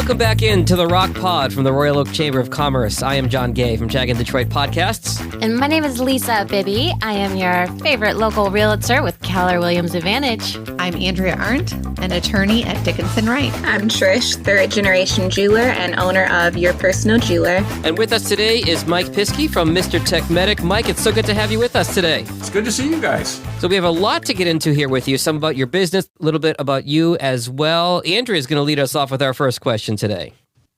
Welcome back into the Rock Pod from the Royal Oak Chamber of Commerce. I am John Gay from Jag and Detroit Podcasts. And my name is Lisa Bibby. I am your favorite local realtor with Keller Williams Advantage. I'm Andrea Arndt, an attorney at Dickinson Wright. I'm Trish, third-generation jeweler and owner of Your Personal Jeweler. And with us today is Mike Piskie from Mr. Tech Medic. Mike, it's so good to have you with us today. It's good to see you guys. So we have a lot to get into here with you, some about your business, a little bit about you as well. Andrea is going to lead us off with our first question today.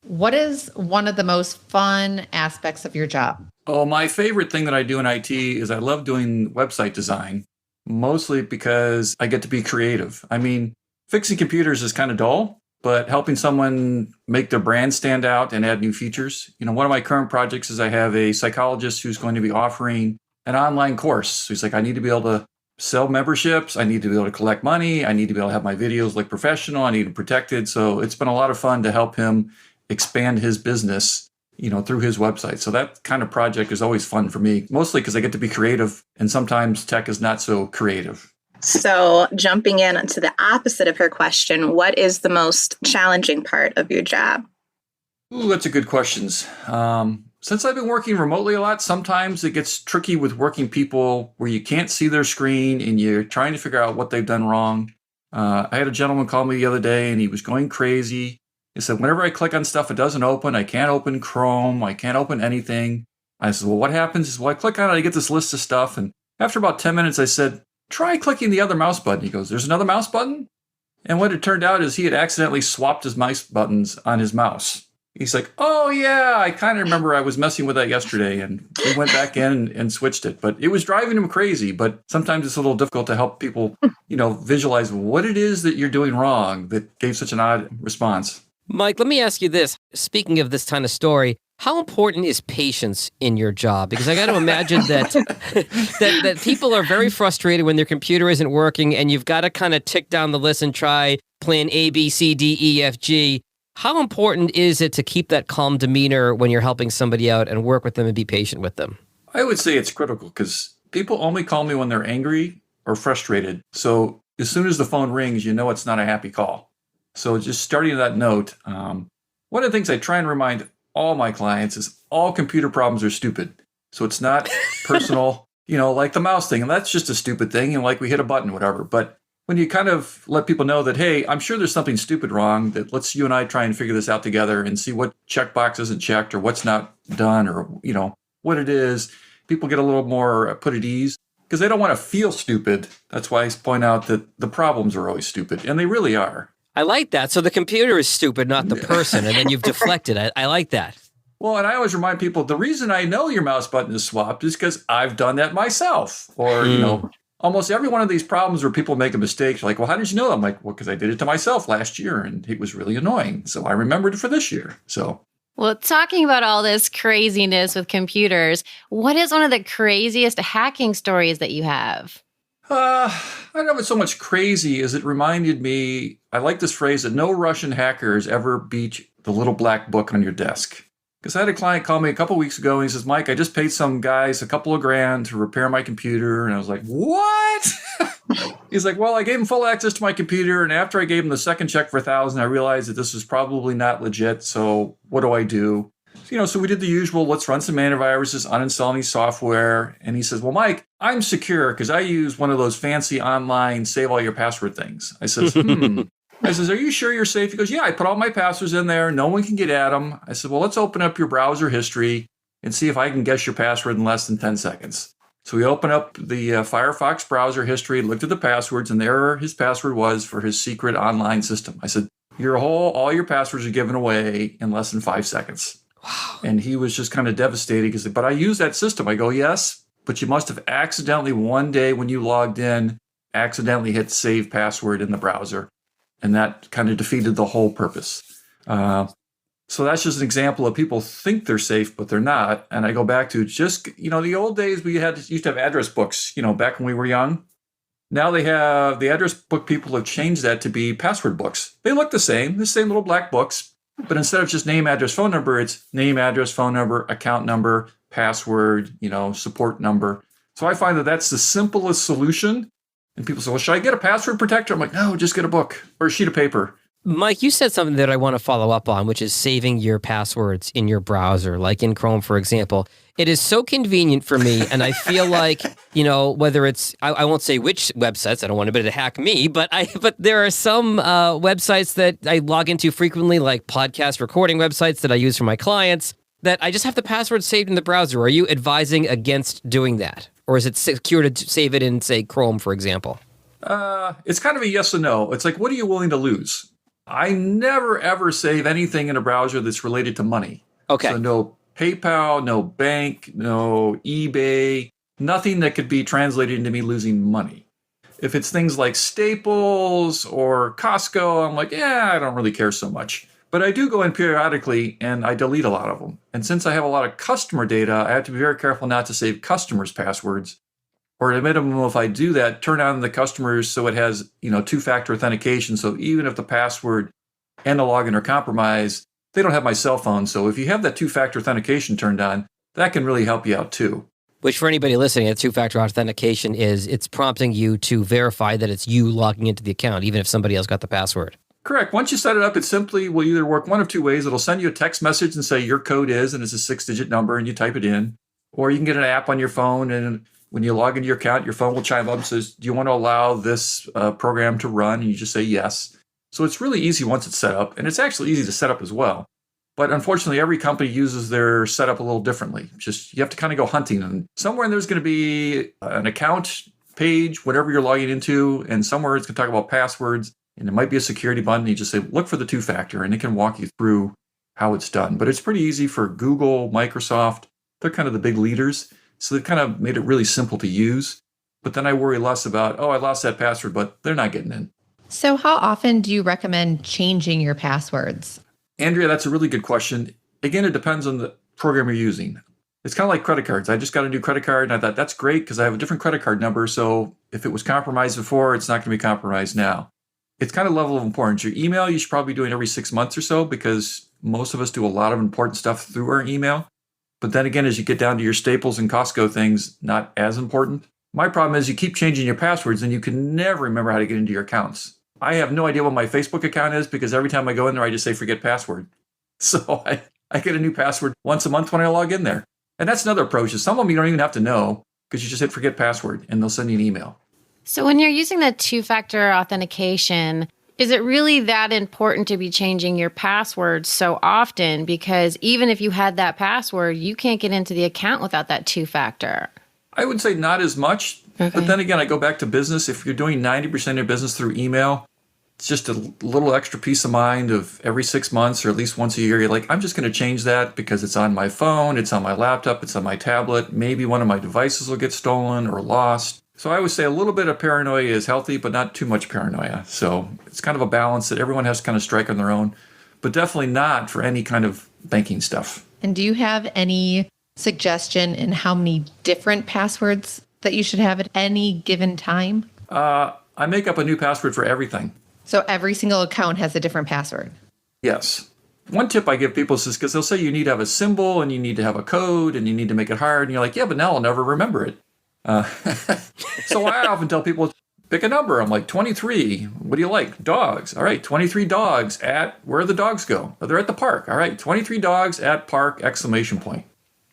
What is one of the most fun aspects of your job? Oh, my favorite thing that I do in IT is I love doing website design, mostly because I get to be creative. I mean, fixing computers is kind of dull, but helping someone make their brand stand out and add new features. You know, one of my current projects is I have a psychologist who's going to be offering an online course. So he's like, I need to be able to sell memberships. I need to be able to collect money. I need to be able to have my videos look professional. I need them protected. So it's been a lot of fun to help him expand his business, you know, through his website. So that kind of project is always fun for me, mostly because I get to be creative and sometimes tech is not so creative. So jumping in to the opposite of her question, what is the most challenging part of your job? Ooh, that's a good question. Since I've been working remotely a lot, sometimes it gets tricky with working people where you can't see their screen and you're trying to figure out what they've done wrong. I had a gentleman call me the other day and he was going crazy. He said, whenever I click on stuff, it doesn't open. I can't open Chrome. I can't open anything. I said, well, what happens is, well, I click on it, I get this list of stuff. And after about 10 minutes, I said, try clicking the other mouse button. He goes, there's another mouse button? And what it turned out is he had accidentally swapped his mouse buttons on his mouse. He's like, oh, yeah, I kind of remember I was messing with that yesterday. And we went back in and switched it. But it was driving him crazy. But sometimes it's a little difficult to help people, you know, visualize what it is that you're doing wrong that gave such an odd response. Mike, let me ask you this. Speaking of this kind of story, how important is patience in your job? Because I got to imagine that, that people are very frustrated when their computer isn't working and you've got to kind of tick down the list and try plan A, B, C, D, E, F, G. How important is it to keep that calm demeanor when you're helping somebody out and work with them and be patient with them? I would say it's critical because people only call me when they're angry or frustrated. So as soon as the phone rings, you know it's not a happy call. So just starting that note, one of the things I try and remind all my clients is all computer problems are stupid. So it's not personal, you know, like the mouse thing. And that's just a stupid thing. And like we hit a button, whatever. But when you kind of let people know that, hey, I'm sure there's something stupid wrong, that let's you and I try and figure this out together and see what checkbox isn't checked or what's not done or, you know, what it is. People get a little more put at ease because they don't want to feel stupid. That's why I point out that the problems are always stupid. And they really are. I like that. So the computer is stupid, not the person, and then you've deflected. I like that. Well, and I always remind people, the reason I know your mouse button is swapped is because I've done that myself. Or, you know, almost every one of these problems where people make a mistake, you're like, well, how did you know that? I'm like, well, because I did it to myself last year, and it was really annoying. So I remembered it for this year. So. Well, talking about all this craziness with computers, what is one of the craziest hacking stories that you have? I don't know if it's so much crazy as it reminded me, I like this phrase that no Russian hackers ever beat the little black book on your desk. Because I had a client call me a couple weeks ago and he says, Mike, I just paid some guys a couple of grand to repair my computer. And I was like, what? He's like, well, I gave him full access to my computer. And after I gave him the second check for $1,000, I realized that this was probably not legit. So what do I do? You know, so we did the usual, let's run some antiviruses, uninstall any software. And he says, well, Mike, I'm secure because I use one of those fancy online save all your password things. I says, I says, are you sure you're safe? He goes, yeah, I put all my passwords in there. No one can get at them. I said, well, let's open up your browser history and see if I can guess your password in less than 10 seconds. So we opened up the Firefox browser history, looked at the passwords, and there his password was for his secret online system. I said, all your passwords are given away in less than 5 seconds. Wow. And he was just kind of devastated because, but I use that system. I go, yes, but you must have accidentally one day when you logged in, accidentally hit save password in the browser. And that kind of defeated the whole purpose. So that's just an example of people think they're safe, but they're not. And I go back to just, you know, the old days we used to have address books, you know, back when we were young. Now they have the address book people have changed that to be password books. They look the same little black books. But instead of just name, address, phone number, it's name, address, phone number, account number, password, you know, support number. So I find that that's the simplest solution. And people say, well, should I get a password protector? I'm like, no, just get a book or a sheet of paper. Mike, you said something that I want to follow up on, which is saving your passwords in your browser, like in Chrome, for example. It is so convenient for me, and I feel like, whether it's, I won't say which websites, I don't want anybody to hack me, but there are some websites that I log into frequently, like podcast recording websites that I use for my clients, that I just have the password saved in the browser. Are you advising against doing that? Or is it secure to save it in, say, Chrome, for example? It's kind of a yes and no. It's like, what are you willing to lose? I never, ever save anything in a browser that's related to money. Okay. So no PayPal, no bank, no eBay, nothing that could be translated into me losing money. If it's things like Staples or Costco, I'm like, I don't really care so much. But I do go in periodically and I delete a lot of them. And since I have a lot of customer data, I have to be very careful not to save customers' passwords. Or at a minimum, if I do that, turn on the customers so it has, two-factor authentication. So even if the password and the login are compromised, they don't have my cell phone. So if you have that two-factor authentication turned on, that can really help you out too. Which for anybody listening, two-factor authentication is it's prompting you to verify that it's you logging into the account, even if somebody else got the password. Correct. Once you set it up, it simply will either work one of two ways. It'll send you a text message and say your code is, and it's a 6-digit number, and you type it in. Or you can get an app on your phone, and when you log into your account, your phone will chime up and says, do you want to allow this program to run? And you just say yes. So it's really easy once it's set up, and it's actually easy to set up as well. But unfortunately, every company uses their setup a little differently. Just you have to kind of go hunting, and somewhere there's going to be an account page, whatever you're logging into, and somewhere it's going to talk about passwords, and it might be a security button. You just say, look for the two-factor, and it can walk you through how it's done. But it's pretty easy for Google, Microsoft. They're kind of the big leaders. So they've kind of made it really simple to use. But then I worry less about, I lost that password, but they're not getting in. So how often do you recommend changing your passwords? Andrea, that's a really good question. Again, it depends on the program you're using. It's kind of like credit cards. I just got a new credit card, and I thought, that's great because I have a different credit card number. So if it was compromised before, it's not going to be compromised now. It's kind of level of importance. Your email, you should probably be doing every 6 months or so because most of us do a lot of important stuff through our email. But then again, as you get down to your Staples and Costco things, not as important. My problem is you keep changing your passwords and you can never remember how to get into your accounts. I have no idea what my Facebook account is because every time I go in there, I just say forget password. So I get a new password once a month when I log in there. And that's another approach. Is some of them you don't even have to know because you just hit forget password and they'll send you an email. So when you're using that two-factor authentication, is it really that important to be changing your password so often? Because even if you had that password, you can't get into the account without that two-factor. I would say not as much. Okay. But then again, I go back to business. If you're doing 90% of your business through email, it's just a little extra peace of mind of every 6 months or at least once a year. You're like, I'm just going to change that because it's on my phone, it's on my laptop, it's on my tablet. Maybe one of my devices will get stolen or lost. So I would say a little bit of paranoia is healthy, but not too much paranoia. So it's kind of a balance that everyone has to kind of strike on their own, but definitely not for any kind of banking stuff. And do you have any suggestion in how many different passwords that you should have at any given time? I make up a new password for everything. So every single account has a different password? Yes. One tip I give people is because they'll say you need to have a symbol and you need to have a code and you need to make it hard. And you're like, yeah, but now I'll never remember it. So I often tell people, pick a number. I'm like, 23. What do you like? Dogs. All right, 23 dogs at, where the dogs go? Oh, they're at the park. All right, 23 dogs at park, !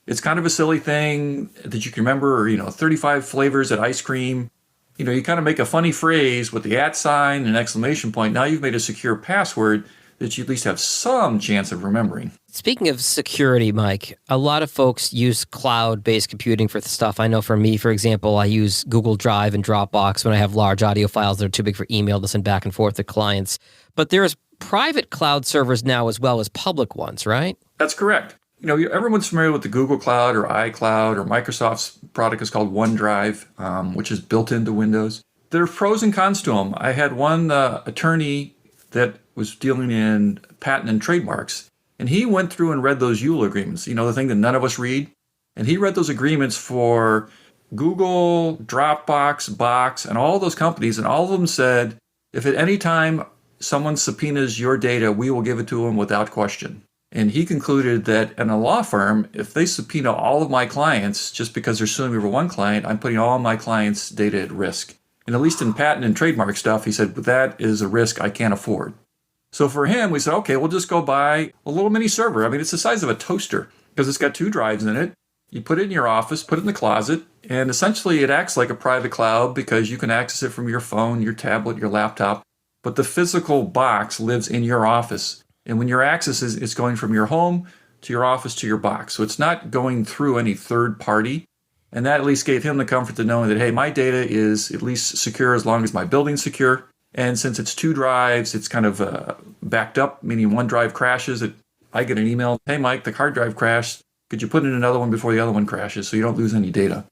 It's kind of a silly thing that you can remember, or, 35 flavors at ice cream. You kind of make a funny phrase with the @ sign and exclamation point. Now you've made a secure password that you at least have some chance of remembering. Speaking of security, Mike, a lot of folks use cloud-based computing for stuff. I know for me, for example, I use Google Drive and Dropbox when I have large audio files that are too big for email to send back and forth to clients. But there's private cloud servers now as well as public ones, right? That's correct. Everyone's familiar with the Google Cloud or iCloud, or Microsoft's product is called OneDrive, which is built into Windows. There are pros and cons to them. I had one attorney that was dealing in patent and trademarks, and he went through and read those EULA agreements, the thing that none of us read. And he read those agreements for Google, Dropbox, Box, and all those companies, and all of them said, if at any time someone subpoenas your data, we will give it to them without question. And he concluded that in a law firm, if they subpoena all of my clients just because they're suing me for one client, I'm putting all my clients' data at risk. And at least in patent and trademark stuff, he said, that is a risk I can't afford. So for him, we said, okay, we'll just go buy a little mini server. I mean, it's the size of a toaster because it's got 2 drives in it. You put it in your office, put it in the closet, and essentially it acts like a private cloud because you can access it from your phone, your tablet, your laptop. But the physical box lives in your office. And when your access is, it's going from your home to your office to your box. So it's not going through any third party. And that at least gave him the comfort to knowing that, hey, my data is at least secure as long as my building's secure. And since it's 2 drives, it's kind of backed up, meaning one drive crashes. I get an email, hey, Mike, the hard drive crashed. Could you put in another one before the other one crashes so you don't lose any data?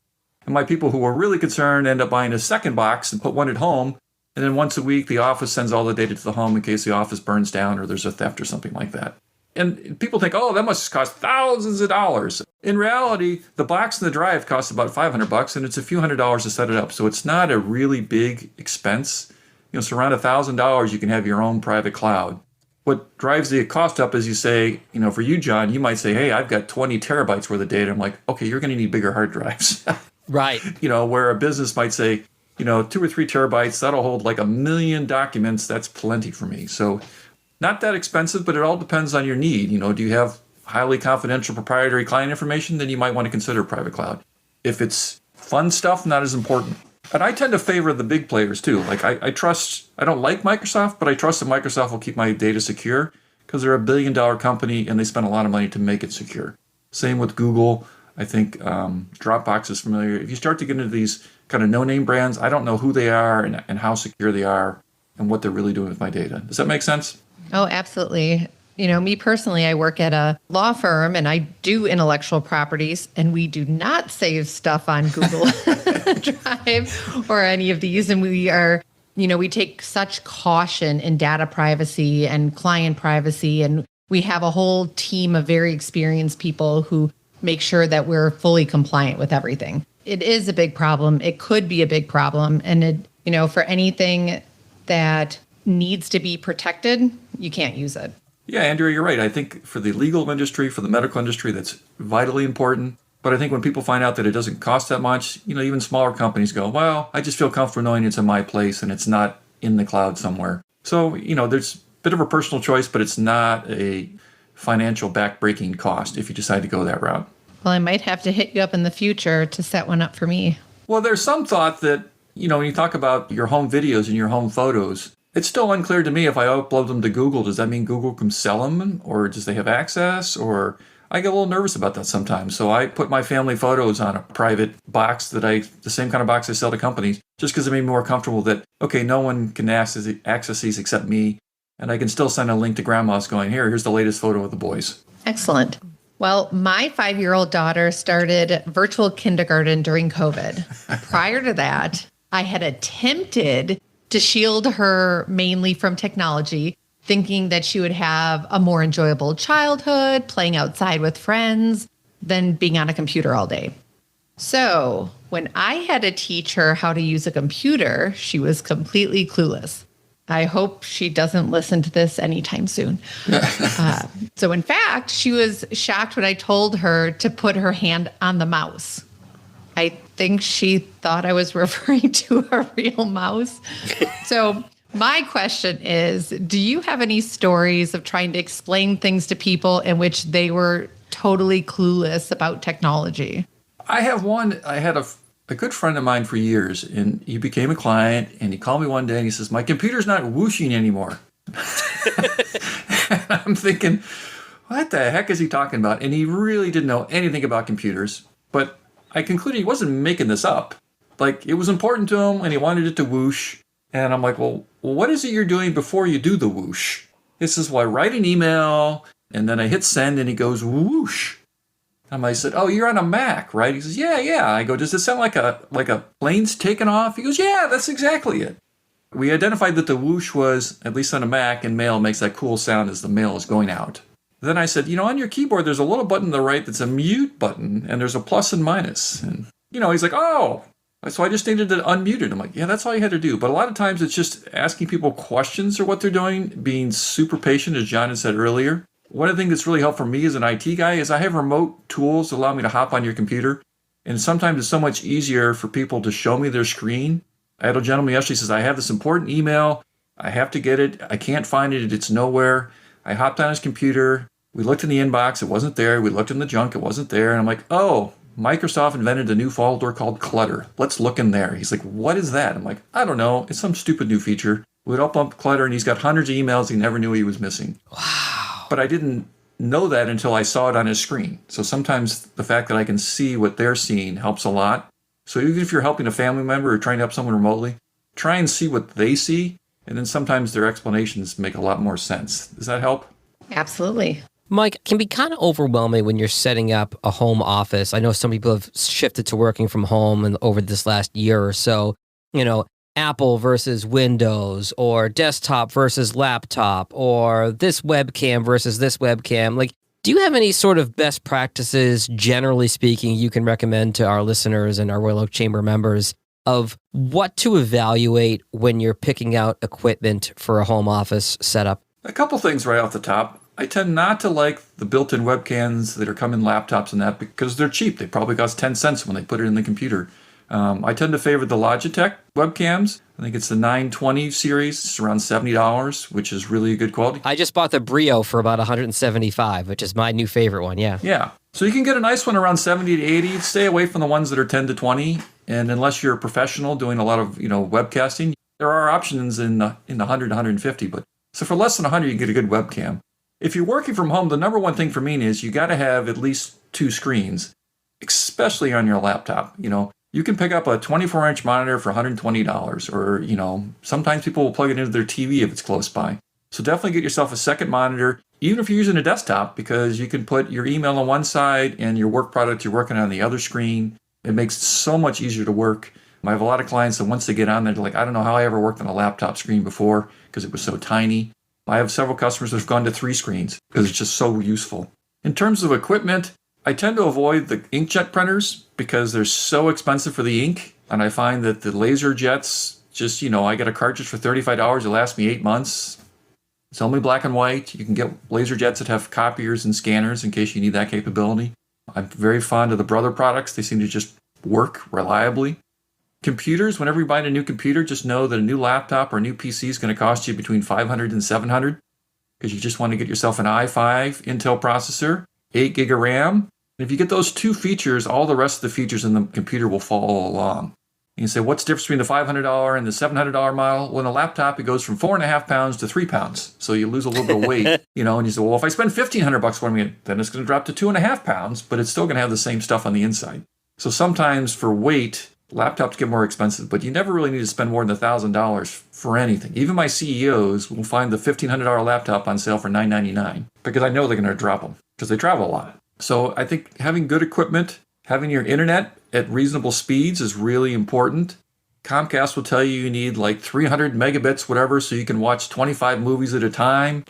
And my people who were really concerned end up buying a second box and put one at home. And then once a week, the office sends all the data to the home in case the office burns down or there's a theft or something like that. And people think, oh, that must cost thousands of dollars. In reality, the box and the drive cost about $500 and it's a few $100s to set it up. So it's not a really big expense. So around $1,000, you can have your own private cloud. What drives the cost up is you say, for you, John, you might say, hey, I've got 20 terabytes worth of data. I'm like, okay, you're going to need bigger hard drives. Right. Where a business might say, 2 or 3 terabytes, that'll hold like 1 million documents. That's plenty for me. So not that expensive, but it all depends on your need. Do you have highly confidential proprietary client information? Then you might want to consider private cloud. If it's fun stuff, not as important. And I tend to favor the big players too. Like I don't like Microsoft, but I trust that Microsoft will keep my data secure because they're a $1 billion company and they spend a lot of money to make it secure. Same with Google. I think Dropbox is familiar. If you start to get into these kind of no-name brands, I don't know who they are and how secure they are and what they're really doing with my data. Does that make sense? Oh, absolutely. Me personally, I work at a law firm and I do intellectual properties, and we do not save stuff on Google Drive or any of these. And we are, we take such caution in data privacy and client privacy. And we have a whole team of very experienced people who make sure that we're fully compliant with everything. It is a big problem. It could be a big problem. And for anything that needs to be protected, you can't use it. Yeah, Andrea, you're right. I think for the legal industry, for the medical industry, that's vitally important. But I think when people find out that it doesn't cost that much, even smaller companies go, well, I just feel comfortable knowing it's in my place and it's not in the cloud somewhere. So, there's a bit of a personal choice, but it's not a financial backbreaking cost if you decide to go that route. Well, I might have to hit you up in the future to set one up for me. Well, there's some thought that, when you talk about your home videos and your home photos, it's still unclear to me if I upload them to Google, does that mean Google can sell them or does they have access? Or I get a little nervous about that sometimes. So I put my family photos on a private box the same kind of box I sell to companies, just because it made me more comfortable that, okay, no one can access these except me. And I can still send a link to grandma's going, here's the latest photo of the boys. Excellent. Well, my 5-year-old daughter started virtual kindergarten during COVID. Prior to that, I had attempted to shield her mainly from technology, thinking that she would have a more enjoyable childhood, playing outside with friends, than being on a computer all day. So when I had to teach her how to use a computer, she was completely clueless. I hope she doesn't listen to this anytime soon. So in fact, she was shocked when I told her to put her hand on the mouse. I think she thought I was referring to a real mouse. So my question is, do you have any stories of trying to explain things to people in which they were totally clueless about technology? I have one. I had a good friend of mine for years, and he became a client, and he called me one day and he says, my computer's not whooshing anymore. I'm thinking, what the heck is he talking about? And he really didn't know anything about computers, but I concluded he wasn't making this up. Like, it was important to him and he wanted it to whoosh. And I'm like, well, what is it you're doing before you do the whoosh? He says, well, I write an email and then I hit send and he goes whoosh. And I said, oh, you're on a Mac, right? He says, yeah. I go, does it sound like a plane's taking off? He goes, yeah, that's exactly it. We identified that the whoosh was, at least on a Mac, and mail makes that cool sound as the mail is going out. Then I said, on your keyboard, there's a little button on the right that's a mute button, and there's a plus and minus. And, he's like, oh. So I just needed to unmute it. I'm like, yeah, that's all you had to do. But a lot of times it's just asking people questions or what they're doing, being super patient, as John had said earlier. One of the things that's really helped for me as an IT guy is I have remote tools that allow me to hop on your computer. And sometimes it's so much easier for people to show me their screen. I had a gentleman yesterday who says, I have this important email. I have to get it. I can't find it. It's nowhere. I hopped on his computer. We looked in the inbox. It wasn't there. We looked in the junk. It wasn't there. And I'm like, oh, Microsoft invented a new folder called Clutter. Let's look in there. He's like, what is that? I'm like, I don't know. It's some stupid new feature. We'd open up Clutter, and he's got hundreds of emails he never knew he was missing. Wow. But I didn't know that until I saw it on his screen. So sometimes the fact that I can see what they're seeing helps a lot. So even if you're helping a family member or trying to help someone remotely, try and see what they see. And then sometimes their explanations make a lot more sense. Does that help? Absolutely. Mike, it can be kind of overwhelming when you're setting up a home office. I know some people have shifted to working from home and over this last year or so, Apple versus Windows, or desktop versus laptop, or this webcam versus this webcam. Like, do you have any sort of best practices, generally speaking, you can recommend to our listeners and our Royal Oak Chamber members of what to evaluate when you're picking out equipment for a home office setup? A couple things right off the top. I tend not to like the built-in webcams that are coming laptops and that because they're cheap. They probably cost 10 cents when they put it in the computer. I tend to favor the Logitech webcams. I think it's the 920 series. It's around $70, which is really good quality. I just bought the Brio for about $175, which is my new favorite one, yeah. Yeah. So you can get a nice one around 70 to 80. Stay away from the ones that are 10 to 20. And unless you're a professional doing a lot of, webcasting, there are options in the 100 to 150. But so for less than 100, you can get a good webcam. If you're working from home, the number one thing for me is you got to have at least 2 screens, especially on your laptop. You can pick up a 24-inch monitor for $120, or, sometimes people will plug it into their TV if it's close by. So definitely get yourself a second monitor, even if you're using a desktop, because you can put your email on one side and your work product you're working on the other screen. It makes it so much easier to work. I have a lot of clients that once they get on there, they're like, I don't know how I ever worked on a laptop screen before because it was so tiny. I have several customers that have gone to 3 screens because it's just so useful. In terms of equipment, I tend to avoid the inkjet printers because they're so expensive for the ink. And I find that the laser jets, just, I get a cartridge for $35. It lasts me 8 months. It's only black and white. You can get laser jets that have copiers and scanners in case you need that capability. I'm very fond of the Brother products. They seem to just work reliably. Computers, whenever you buy a new computer, just know that a new laptop or a new PC is going to cost you between $500 and $700 because you just want to get yourself an i5 Intel processor, 8 gig of RAM. And if you get those 2 features, all the rest of the features in the computer will follow along. And you say, what's the difference between the $500 and the $700 model? Well, in a laptop, it goes from 4.5 pounds to 3 pounds. So you lose a little bit of weight, and you say, well, if I spend $1,500 for me, then it's going to drop to 2.5 pounds, but it's still going to have the same stuff on the inside. So sometimes for weight, laptops get more expensive, but you never really need to spend more than $1,000 for anything. Even my CEOs will find the $1,500 laptop on sale for $999 because I know they're going to drop them because they travel a lot. So I think having good equipment, having your internet at reasonable speeds is really important. Comcast will tell you need like 300 megabits, whatever, so you can watch 25 movies at a time,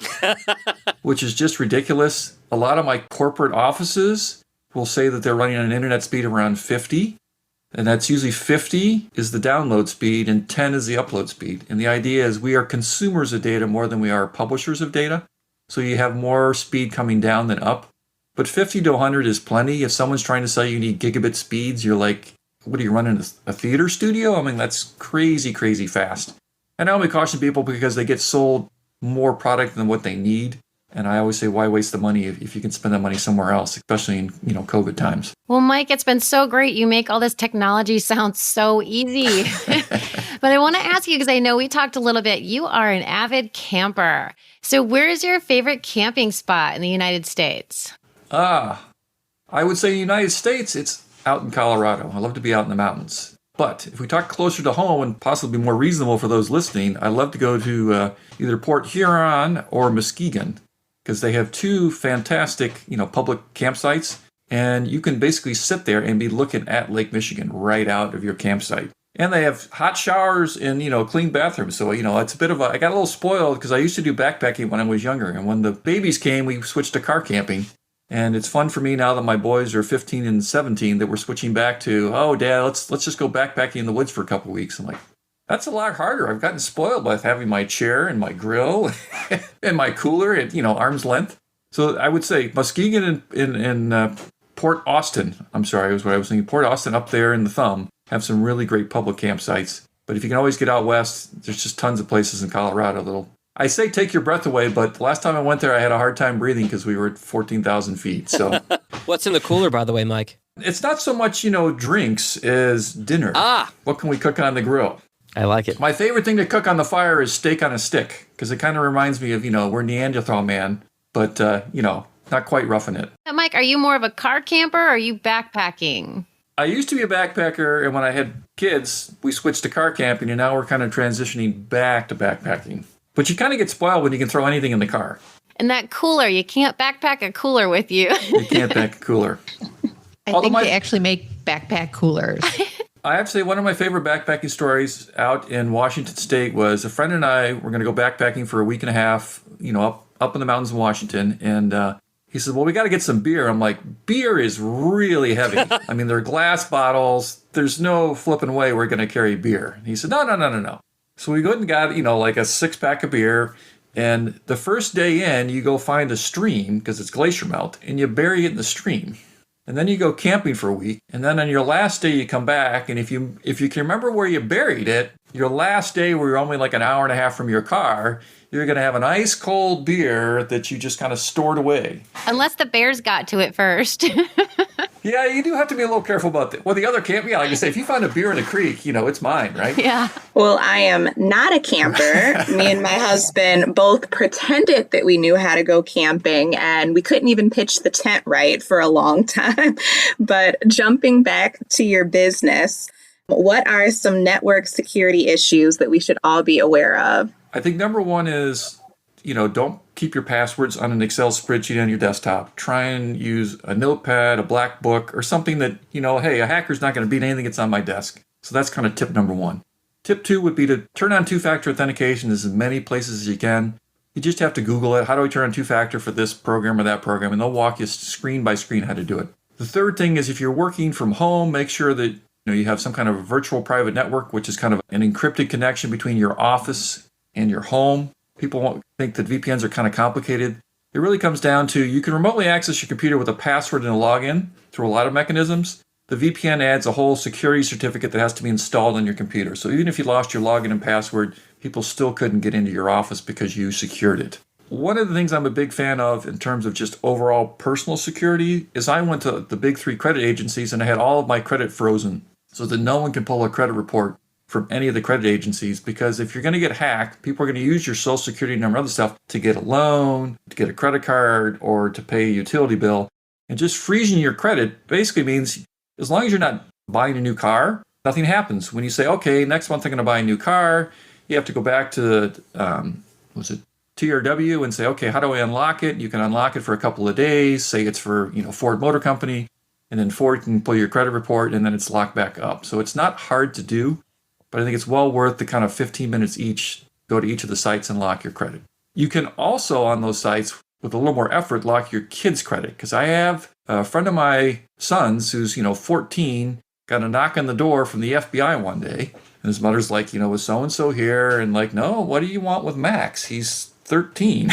which is just ridiculous. A lot of my corporate offices will say that they're running on an internet speed around 50. And that's usually 50 is the download speed and 10 is the upload speed. And the idea is we are consumers of data more than we are publishers of data. So you have more speed coming down than up. But 50 to 100 is plenty. If someone's trying to sell you need gigabit speeds, you're like, what are you running, a theater studio? I mean, that's crazy, crazy fast. And I only caution people because they get sold more product than what they need. And I always say, why waste the money if you can spend that money somewhere else, especially in COVID times. Well, Mike, it's been so great. You make all this technology sound so easy. But I want to ask you, because I know we talked a little bit, you are an avid camper. So where is your favorite camping spot in the United States? I would say United States, it's out in Colorado. I love to be out in the mountains. But if we talk closer to home and possibly more reasonable for those listening, I love to go to either Port Huron or Muskegon because they have 2 fantastic, public campsites. And you can basically sit there and be looking at Lake Michigan right out of your campsite. And they have hot showers and, clean bathrooms. So, it's a bit of I got a little spoiled because I used to do backpacking when I was younger. And when the babies came, we switched to car camping. And it's fun for me now that my boys are 15 and 17 that we're switching back to, oh, Dad, let's just go backpacking in the woods for a couple of weeks. I'm like, that's a lot harder. I've gotten spoiled by having my chair and my grill and my cooler at, arm's length. So I would say Muskegon and Port Austin, I'm sorry, was what I was thinking. Port Austin up there in the thumb have some really great public campsites. But if you can always get out west, there's just tons of places in Colorado I say take your breath away, but the last time I went there, I had a hard time breathing because we were at 14,000 feet. So What's in the cooler, by the way, Mike? it's not so much, drinks as dinner. What can we cook on the grill? I like it. My favorite thing to cook on the fire is steak on a stick because it kind of reminds me of, we're Neanderthal man, but, not quite roughing it. Mike, are you more of a car camper or are you backpacking? I used to be a backpacker, and when I had kids, we switched to car camping, and now we're kind of transitioning back to backpacking. But you kind of get spoiled when you can throw anything in the car. And that cooler, you can't backpack a cooler with you. You can't pack a cooler. I think they actually make backpack coolers. I have to say, one of my favorite backpacking stories out in Washington State was a friend and I were going to go backpacking for a week and a half, up in the mountains in Washington. And he said, well, we got to get some beer. I'm like, beer is really heavy. I mean, they're glass bottles. There's no flipping way we're going to carry beer. And he said, no. So we went and got, like a 6-pack of beer. And the first day in, you go find a stream because it's glacier melt and you bury it in the stream. And then you go camping for a week. And then on your last day, you come back. And if you can remember where you buried it, your last day where you're only like an hour and a half from your car, you're going to have an ice cold beer that you just kind of stored away. Unless the bears got to it first. Yeah, you do have to be a little careful about that. Well, the other camp, like I say, if you find a beer in a creek, it's mine, right? Yeah. Well, I am not a camper. Me and my husband both pretended that we knew how to go camping, and we couldn't even pitch the tent right for a long time. But jumping back to your business, what are some network security issues that we should all be aware of? I think number one is, don't keep your passwords on an Excel spreadsheet on your desktop. Try and use a notepad, a black book, or something that, hey, a hacker's not going to beat anything that's on my desk. So that's kind of tip number one. Tip two would be to turn on two-factor authentication as many places as you can. You just have to Google it. How do I turn on two-factor for this program or that program? And they'll walk you screen by screen how to do it. The third thing is if you're working from home, make sure that you have some kind of virtual private network, which is kind of an encrypted connection between your office and your home. People won't think that VPNs are kind of complicated. It really comes down to you can remotely access your computer with a password and a login through a lot of mechanisms. The VPN adds a whole security certificate that has to be installed on your computer. So even if you lost your login and password, people still couldn't get into your office because you secured it. One of the things I'm a big fan of in terms of just overall personal security is I went to the big 3 credit agencies and I had all of my credit frozen so that no one can pull a credit report from any of the credit agencies, because if you're going to get hacked, people are going to use your social security number and other stuff to get a loan, to get a credit card, or to pay a utility bill. And just freezing your credit basically means as long as you're not buying a new car, nothing happens. When you say, okay, next month I'm going to buy a new car, you have to go back to, TRW and say, okay, how do I unlock it? You can unlock it for a couple of days. Say it's for, Ford Motor Company, and then Ford can pull your credit report, and then it's locked back up. So it's not hard to do. But I think it's well worth the kind of 15 minutes each, go to each of the sites and lock your credit. You can also, on those sites, with a little more effort, lock your kids' credit. Because I have a friend of my son's who's, 14, got a knock on the door from the FBI one day. And his mother's like, was so-and-so here? And like, no, what do you want with Max? He's 13.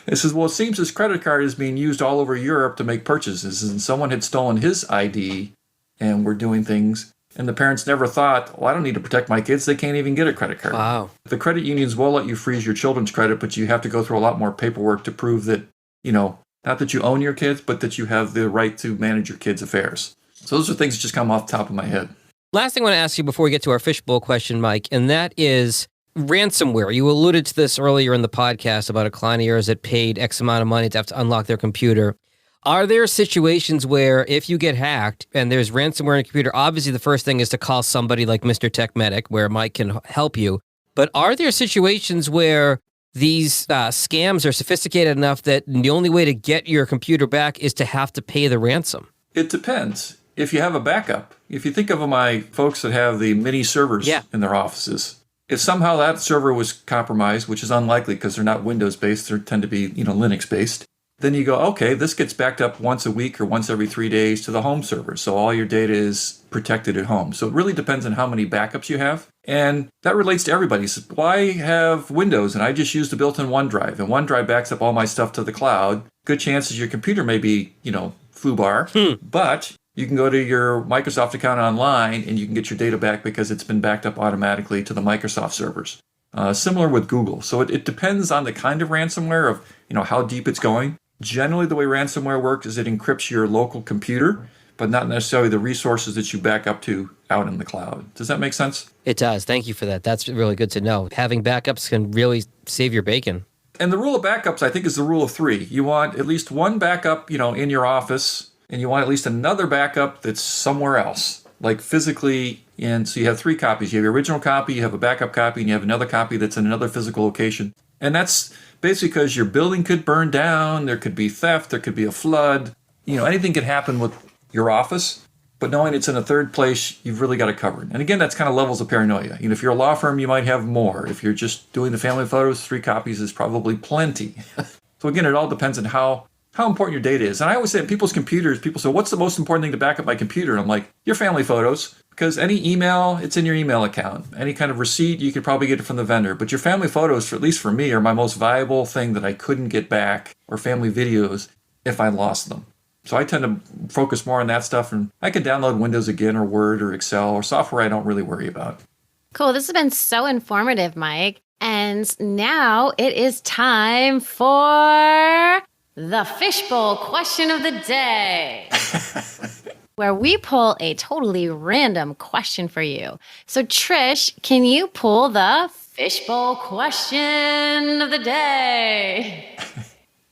It says, well, it seems his credit card is being used all over Europe to make purchases. And someone had stolen his ID and were doing things. And the parents never thought, well, I don't need to protect my kids. They can't even get a credit card. Wow. The credit unions will let you freeze your children's credit, but you have to go through a lot more paperwork to prove that, not that you own your kids, but that you have the right to manage your kids' affairs. So those are things that just come off the top of my head. Last thing I want to ask you before we get to our fishbowl question, Mike, and that is ransomware. You alluded to this earlier in the podcast about a client of yours that paid X amount of money to have to unlock their computer. Are there situations where if you get hacked and there's ransomware in a computer, obviously the first thing is to call somebody like Mr. Tech Medic where Mike can help you. But are there situations where these scams are sophisticated enough that the only way to get your computer back is to have to pay the ransom? It depends. If you have a backup, if you think of my folks that have the mini servers in their offices, if somehow that server was compromised, which is unlikely because they're not Windows-based, they tend to be Linux-based, then you go, okay, this gets backed up once a week or once every 3 days to the home server. So all your data is protected at home. So it really depends on how many backups you have. And that relates to everybody. So I have Windows and I just use the built-in OneDrive. And OneDrive backs up all my stuff to the cloud. Good chances your computer may be, foobar. But you can go to your Microsoft account online and you can get your data back because it's been backed up automatically to the Microsoft servers. Similar with Google. So it depends on the kind of ransomware of, how deep it's going. Generally, the way ransomware works is it encrypts your local computer, but not necessarily the resources that you back up to out in the cloud. Does that make sense? It does. Thank you for that. That's really good to know. Having backups can really save your bacon. And the rule of backups, I think, is the rule of three. You want at least one backup, in your office, and you want at least another backup that's somewhere else, like physically. And so you have three copies. You have your original copy, you have a backup copy, and you have another copy that's in another physical location. And that's basically because your building could burn down, there could be theft, there could be a flood. Anything could happen with your office. But knowing it's in a third place, you've really got it covered. And again, that's kind of levels of paranoia. If you're a law firm, you might have more. If you're just doing the family photos, 3 copies is probably plenty. So again, it all depends on how important your data is. And I always say on people's computers, people say, what's the most important thing to back up my computer? And I'm like, your family photos. Because any email, it's in your email account. Any kind of receipt, you could probably get it from the vendor. But your family photos, at least for me, are my most valuable thing that I couldn't get back, or family videos, if I lost them. So I tend to focus more on that stuff. And I can download Windows again, or Word, or Excel, or software I don't really worry about. Cool. This has been so informative, Mike. And now it is time for the Fishbowl Question of the Day, where we pull a totally random question for you. So Trish, can you pull the Fishbowl Question of the Day?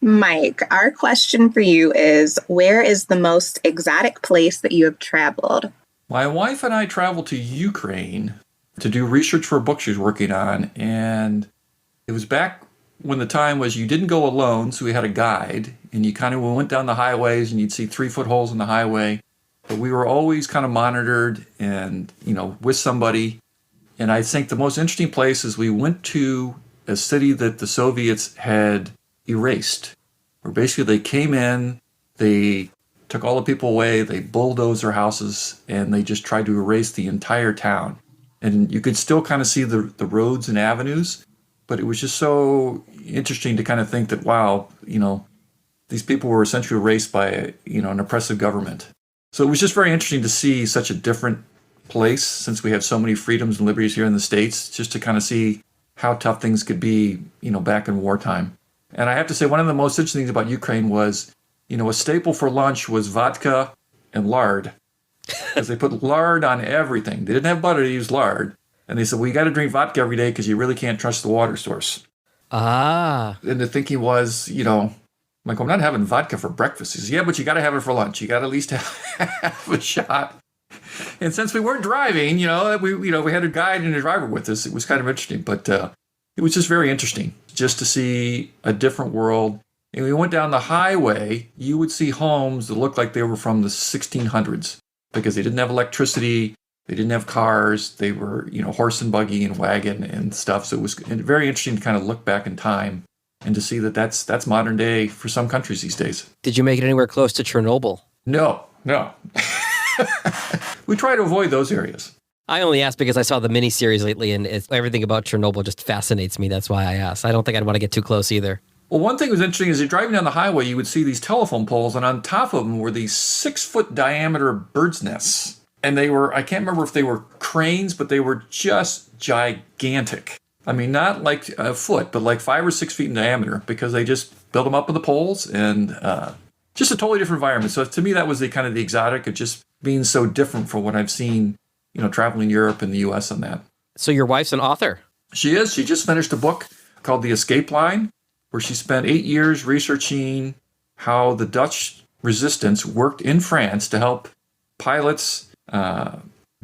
Mike, our question for you is, where is the most exotic place that you have traveled? My wife and I traveled to Ukraine to do research for a book she was working on. And it was back when the time was you didn't go alone, so we had a guide. And you kind of went down the highways and you'd see 3-foot holes in the highway. But we were always kind of monitored and, with somebody. And I think the most interesting place is we went to a city that the Soviets had erased, where basically they came in, they took all the people away, they bulldozed their houses, and they just tried to erase the entire town. And you could still kind of see the roads and avenues, but it was just so interesting to kind of think that, wow, these people were essentially erased by, an oppressive government. So it was just very interesting to see such a different place, since we have so many freedoms and liberties here in the States, just to kind of see how tough things could be, back in wartime. And I have to say, one of the most interesting things about Ukraine was, a staple for lunch was vodka and lard, because they put lard on everything. They didn't have butter, they used lard. And they said, well, you got to drink vodka every day because you really can't trust the water source. Ah. And the thinking was, Like, I'm not having vodka for breakfast. He says, yeah, but you got to have it for lunch. You got to at least have a shot. And since we weren't driving, we had a guide and a driver with us. It was kind of interesting, but it was just very interesting just to see a different world. And we went down the highway, you would see homes that looked like they were from the 1600s because they didn't have electricity. They didn't have cars. They were, horse and buggy and wagon and stuff. So it was very interesting to kind of look back in time and to see that that's modern day for some countries these days. Did you make it anywhere close to Chernobyl? No. We try to avoid those areas. I only asked because I saw the miniseries lately, and everything about Chernobyl just fascinates me. That's why I asked. I don't think I'd want to get too close either. Well, one thing that was interesting is you're driving down the highway, you would see these telephone poles, and on top of them were these 6-foot diameter bird's nests. And they were, I can't remember if they were cranes, but they were just gigantic. I mean, not like a foot, but like 5 or 6 feet in diameter, because they just built them up with the poles, and just a totally different environment. So to me, that was the kind of the exotic of just being so different from what I've seen, traveling Europe and the U.S. on that. So your wife's an author? She is. She just finished a book called The Escape Line, where she spent 8 years researching how the Dutch resistance worked in France to help pilots,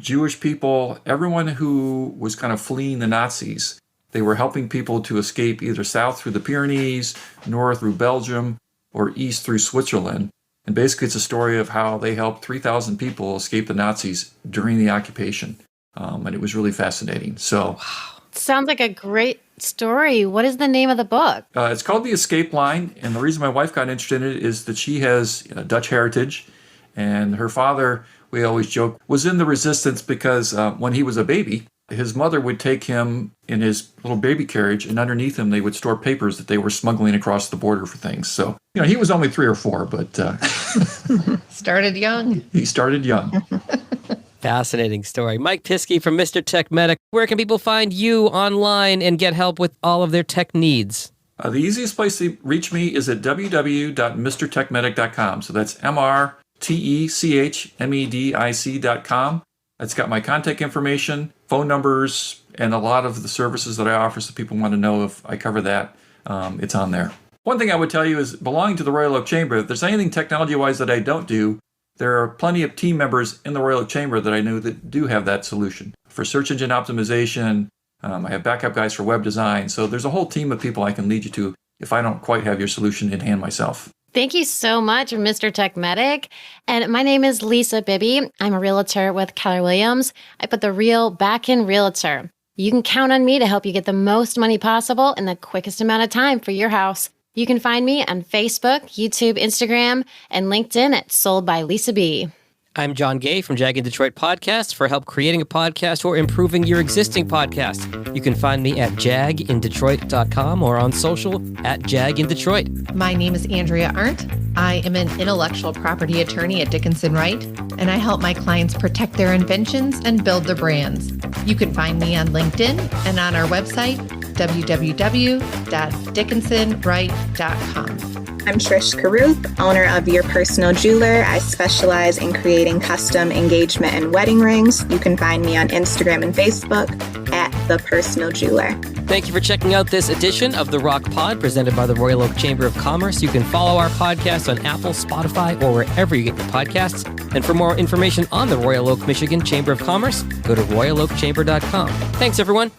Jewish people, everyone who was kind of fleeing the Nazis. They were helping people to escape either south through the Pyrenees, north through Belgium, or east through Switzerland. And basically it's a story of how they helped 3,000 people escape the Nazis during the occupation. And it was really fascinating. So, wow. Sounds like a great story. What is the name of the book? It's called The Escape Line. And the reason my wife got interested in it is that she has Dutch heritage. And her father, we always joke, was in the resistance because when he was a baby, his mother would take him in his little baby carriage, and underneath him they would store papers that they were smuggling across the border for things. So, he was only 3 or 4, but Started young. he started young. Fascinating story. Mike Piskie from Mr. Tech Medic. Where can people find you online and get help with all of their tech needs? The easiest place to reach me is at www.mrtechmedic.com. So that's MRTECHMEDIC.com. It's got my contact information, phone numbers, and a lot of the services that I offer, so people want to know if I cover that. It's on there. One thing I would tell you is, belonging to the Royal Oak Chamber, if there's anything technology-wise that I don't do, there are plenty of team members in the Royal Oak Chamber that I know that do have that solution. For search engine optimization, I have backup guys for web design. So there's a whole team of people I can lead you to if I don't quite have your solution in hand myself. Thank you so much, Mr. Tech Medic. And my name is Lisa Bibby. I'm a realtor with Keller Williams. I put the real back in realtor. You can count on me to help you get the most money possible in the quickest amount of time for your house. You can find me on Facebook, YouTube, Instagram, and LinkedIn at Sold by Lisa B. I'm John Gay from Jag in Detroit Podcast. For help creating a podcast or improving your existing podcast, you can find me at jagindetroit.com or on social at jagindetroit. My name is Andrea Arndt. I am an intellectual property attorney at Dickinson Wright, and I help my clients protect their inventions and build their brands. You can find me on LinkedIn and on our website, www.dickinsonwright.com. I'm Trish Caruth, owner of Your Personal Jeweler. I specialize in creating custom engagement and wedding rings. You can find me on Instagram and Facebook at The Personal Jeweler. Thank you for checking out this edition of The Rock Pod presented by the Royal Oak Chamber of Commerce. You can follow our podcast on Apple, Spotify, or wherever you get your podcasts. And for more information on the Royal Oak, Michigan Chamber of Commerce, go to royaloakchamber.com. Thanks, everyone.